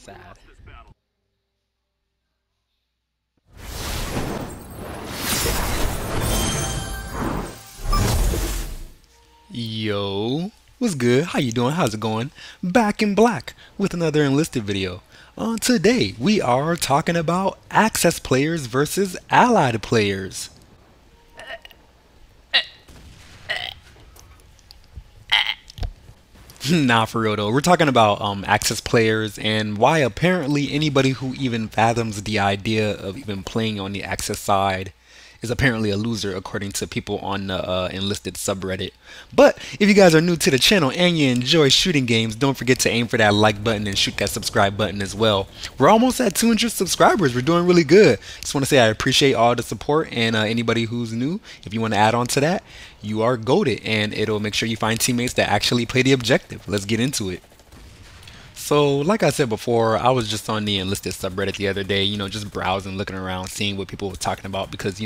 sad. Yo, what's good? How you doing? How's it going? Back in black with another Enlisted video. Today we are talking about access players versus allied players. Nah, for real though. We're talking about access players and why apparently anybody who even fathoms the idea of even playing on the access side is apparently a loser according to people on the Enlisted subreddit. But if you guys are new to the channel and you enjoy shooting games, don't forget to aim for that like button and shoot that subscribe button as well. We're almost at 200 subscribers. We're doing really good. Just want to say I appreciate all the support, and anybody who's new, if you want to add on to that, you are goated, and it'll make sure you find teammates that actually play the objective. Let's get into it. So, like I said before, I was just on the Enlisted subreddit the other day, just browsing, looking around, seeing what people were talking about because,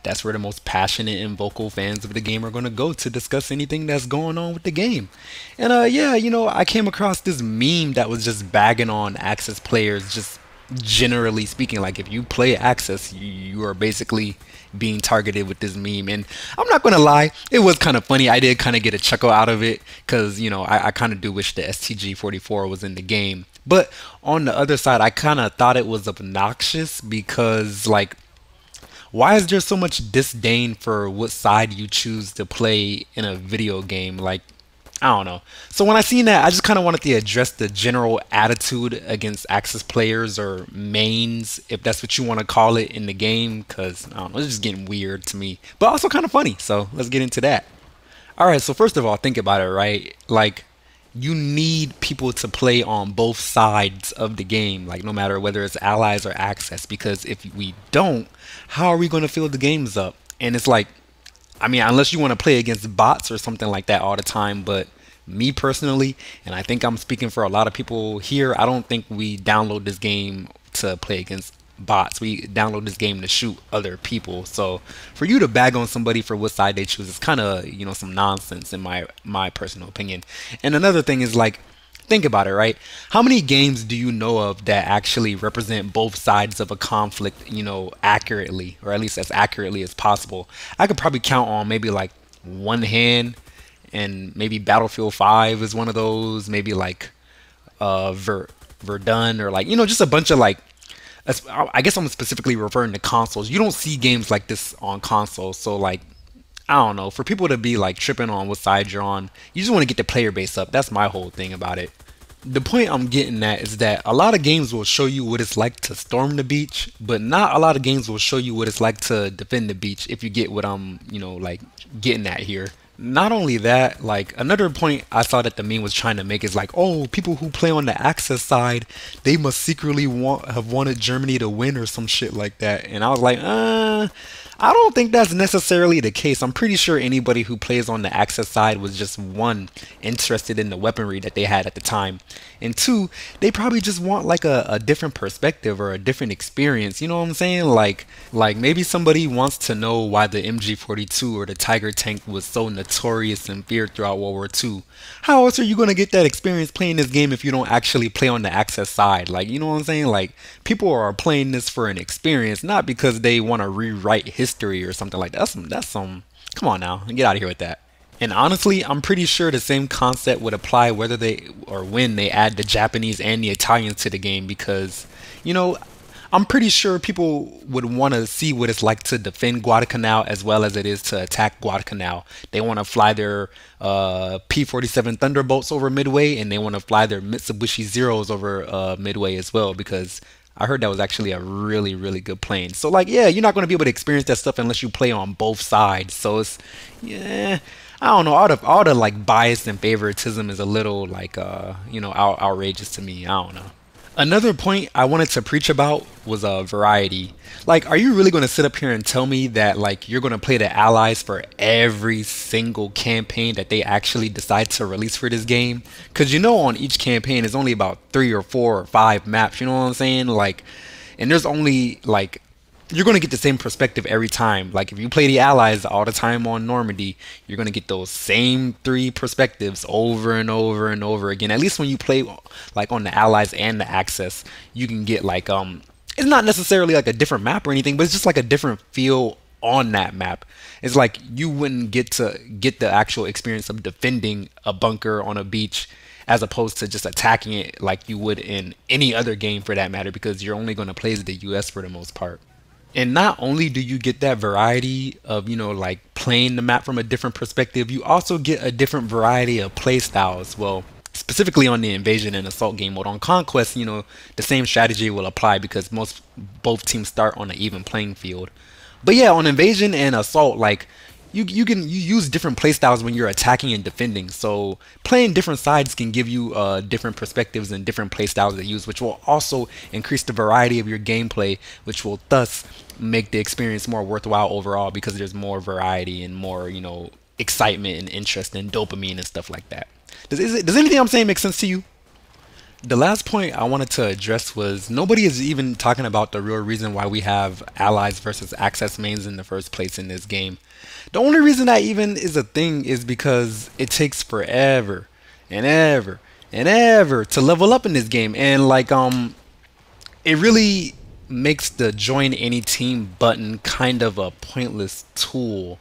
that's where the most passionate and vocal fans of the game are going to go to discuss anything that's going on with the game. And, yeah, I came across this meme that was just bagging on Access players, just generally speaking. Like, if you play Access, you are basically being targeted with this meme. And I'm not gonna lie, it was kind of funny. I did kind of get a chuckle out of it because I kind of do wish the STG-44 was in the game. But on the other side, I kind of thought it was obnoxious because, like, why is there so much disdain for what side you choose to play in a video game? Like, I don't know. So when I seen that, I just kind of wanted to address the general attitude against Axis players or mains, if that's what you want to call it in the game, because I don't know, it's just getting weird to me, but also kind of funny. So let's get into that. All right. So first of all, think about it, right? Like, you need people to play on both sides of the game, like no matter whether it's allies or access, because if we don't, how are we going to fill the games up? And it's like, I mean, unless you want to play against bots or something like that all the time, but me personally, and I think I'm speaking for a lot of people here, I don't think we download this game to play against bots. We download this game to shoot other people. So for you to bag on somebody for what side they choose is kind of, some nonsense in my personal opinion. And another thing is, like, think about it, right? How many games do you know of that actually represent both sides of a conflict, accurately, or at least as accurately as possible? I could probably count on maybe like one hand, and maybe Battlefield 5 is one of those, maybe like Verdun, or like, just a bunch of like, I guess I'm specifically referring to consoles. You don't see games like this on consoles, so like, I don't know, for people to be like tripping on what side you're on, you just want to get the player base up. That's my whole thing about it. The point I'm getting at is that a lot of games will show you what it's like to storm the beach, but not a lot of games will show you what it's like to defend the beach, if you get what I'm, like, getting at here. Not only that, like, another point I saw that the meme was trying to make is like, oh, people who play on the Axis side, they must secretly have wanted Germany to win or some shit like that. And I was like, I don't think that's necessarily the case. I'm pretty sure anybody who plays on the Axis side was just, one, interested in the weaponry that they had at the time, and two, they probably just want like a different perspective or a different experience. You know what I'm saying? Like maybe somebody wants to know why the MG42 or the Tiger tank was so notorious and feared throughout World War II. How else are you gonna get that experience playing this game if you don't actually play on the Axis side? Like, you know what I'm saying? Like, people are playing this for an experience, not because they want to rewrite history or something like that. That's some, come on now, get out of here with that. And honestly, I'm pretty sure the same concept would apply whether they or when they add the Japanese and the Italians to the game, because, I'm pretty sure people would want to see what it's like to defend Guadalcanal as well as it is to attack Guadalcanal. They want to fly their P-47 Thunderbolts over Midway, and they want to fly their Mitsubishi Zeros over Midway as well, because I heard that was actually a really, really good plane. So, like, yeah, you're not going to be able to experience that stuff unless you play on both sides. So it's, yeah, I don't know. All the like bias and favoritism is a little like, outrageous to me. I don't know. Another point I wanted to preach about was variety. Like, are you really going to sit up here and tell me that, like, you're going to play the allies for every single campaign that they actually decide to release for this game? Because on each campaign is only about 3 or 4 or 5 maps. You know what I'm saying? Like, and there's only like you're going to get the same perspective every time. Like if you play the allies all the time on Normandy, you're going to get those same three perspectives over and over and over again. At least when you play like on the allies and the Axis, you can get like it's not necessarily like a different map or anything, but it's just like a different feel on that map. It's like you wouldn't get to get the actual experience of defending a bunker on a beach as opposed to just attacking it like you would in any other game for that matter, because you're only going to play as the US for the most part. And not only do you get that variety of, like playing the map from a different perspective, you also get a different variety of play styles. Well, specifically on the invasion and assault game mode. On conquest, the same strategy will apply because both teams start on an even playing field. But yeah, on invasion and assault, like you use different playstyles when you're attacking and defending. So playing different sides can give you different perspectives and different playstyles to use, which will also increase the variety of your gameplay, which will thus make the experience more worthwhile overall because there's more variety and more excitement and interest and dopamine and stuff like that. Does anything I'm saying make sense to you? The last point I wanted to address was nobody is even talking about the real reason why we have allies versus access mains in the first place in this game. The only reason that even is a thing is because it takes forever and ever and ever to level up in this game, and like it really makes the join any team button kind of a pointless tool,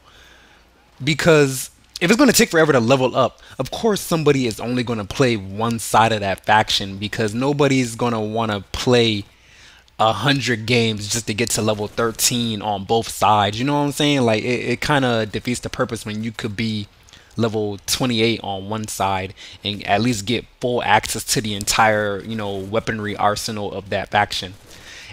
because if it's going to take forever to level up, of course somebody is only going to play one side of that faction, because nobody's going to want to play 100 games just to get to level 13 on both sides. You know what I'm saying? Like it kind of defeats the purpose when you could be level 28 on one side and at least get full access to the entire, weaponry arsenal of that faction.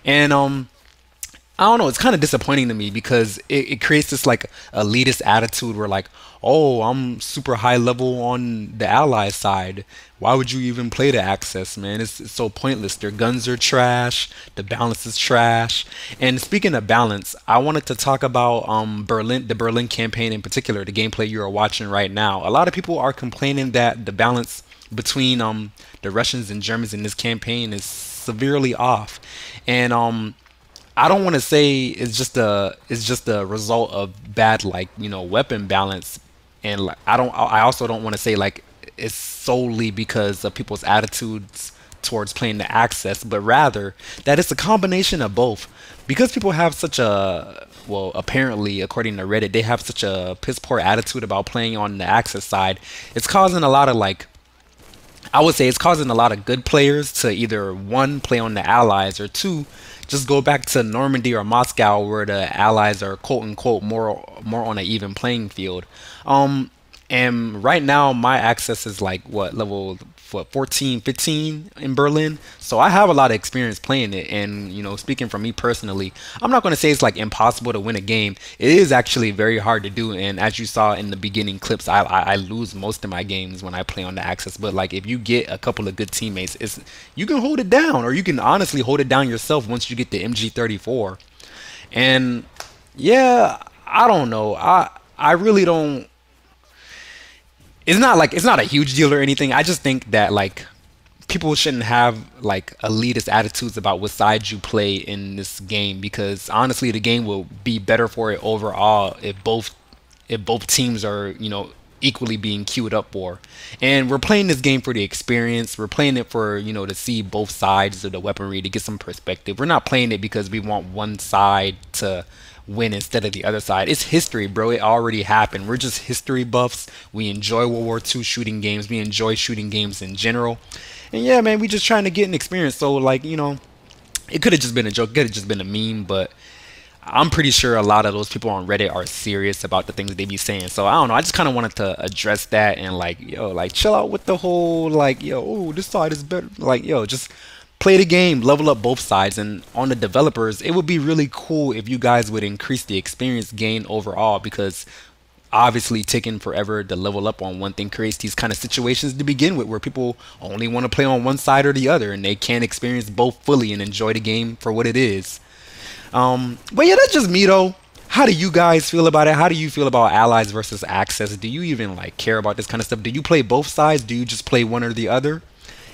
And I don't know, it's kind of disappointing to me because it creates this like elitist attitude where like, oh, I'm super high level on the ally side. Why would you even play the Axis, man? It's so pointless. Their guns are trash. The balance is trash. And speaking of balance, I wanted to talk about the Berlin campaign in particular, the gameplay you are watching right now. A lot of people are complaining that the balance between the Russians and Germans in this campaign is severely off. And I don't want to say it's just a result of bad weapon balance, and like, I also don't want to say like it's solely because of people's attitudes towards playing the Axis, but rather that it's a combination of both. Because people have such a, well, apparently according to Reddit, they have such a piss poor attitude about playing on the Axis side. It's causing a lot of I would say it's causing a lot of good players to either one, play on the allies, or two, just go back to Normandy or Moscow where the allies are quote unquote more on an even playing field. And right now my access is like level 14, 15 in Berlin. So I have a lot of experience playing it, and speaking from me personally, I'm not going to say it's like impossible to win a game. It is actually very hard to do, and as you saw in the beginning clips, I lose most of my games when I play on the Axis. But like if you get a couple of good teammates, you can hold it down, or you can honestly hold it down yourself once you get the MG34. And yeah, I don't know. I really don't. It's not a huge deal or anything. I just think that like people shouldn't have like elitist attitudes about what side you play in this game, because honestly the game will be better for it overall if both teams are equally being queued up for. And we're playing this game for the experience. We're playing it for to see both sides of the weaponry, to get some perspective. We're not playing it because we want one side to win instead of the other side. It's history, bro. It already happened. We're just history buffs. We enjoy World War II shooting games. We enjoy shooting games in general. And yeah, man, we just trying to get an experience. So like, it could have just been a joke, could have just been a meme, but I'm pretty sure a lot of those people on Reddit are serious about the things they be saying. So I don't know, I just kind of wanted to address that and like, like chill out with the whole like, oh, this side is better. Like, just play the game, level up both sides. And on the developers, it would be really cool if you guys would increase the experience gain overall, because obviously taking forever to level up on one thing creates these kind of situations to begin with where people only want to play on one side or the other, and they can't experience both fully and enjoy the game for what it is. But yeah, that's just me though. How do you guys feel about it? How do you feel about allies versus access? Do you even like care about this kind of stuff? Do you play both sides? Do you just play one or the other?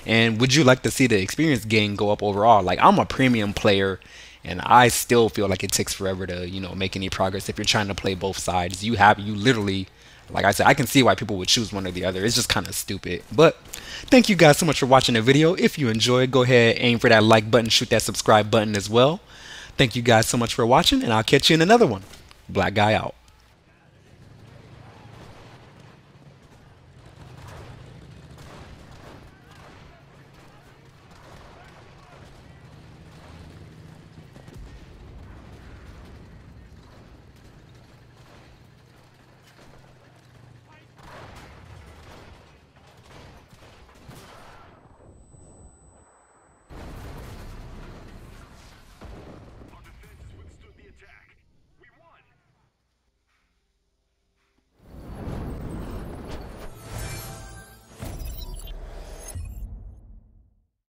And would you like to see the experience gain go up overall? Like, I'm a premium player, And I still feel like it takes forever to, make any progress if you're trying to play both sides. You literally, like I said, I can see why people would choose one or the other. It's just kind of stupid. But thank you guys so much for watching the video. If you enjoyed, go ahead, aim for that like button, shoot that subscribe button as well. Thank you guys so much for watching, and I'll catch you in another one. Black Guy out.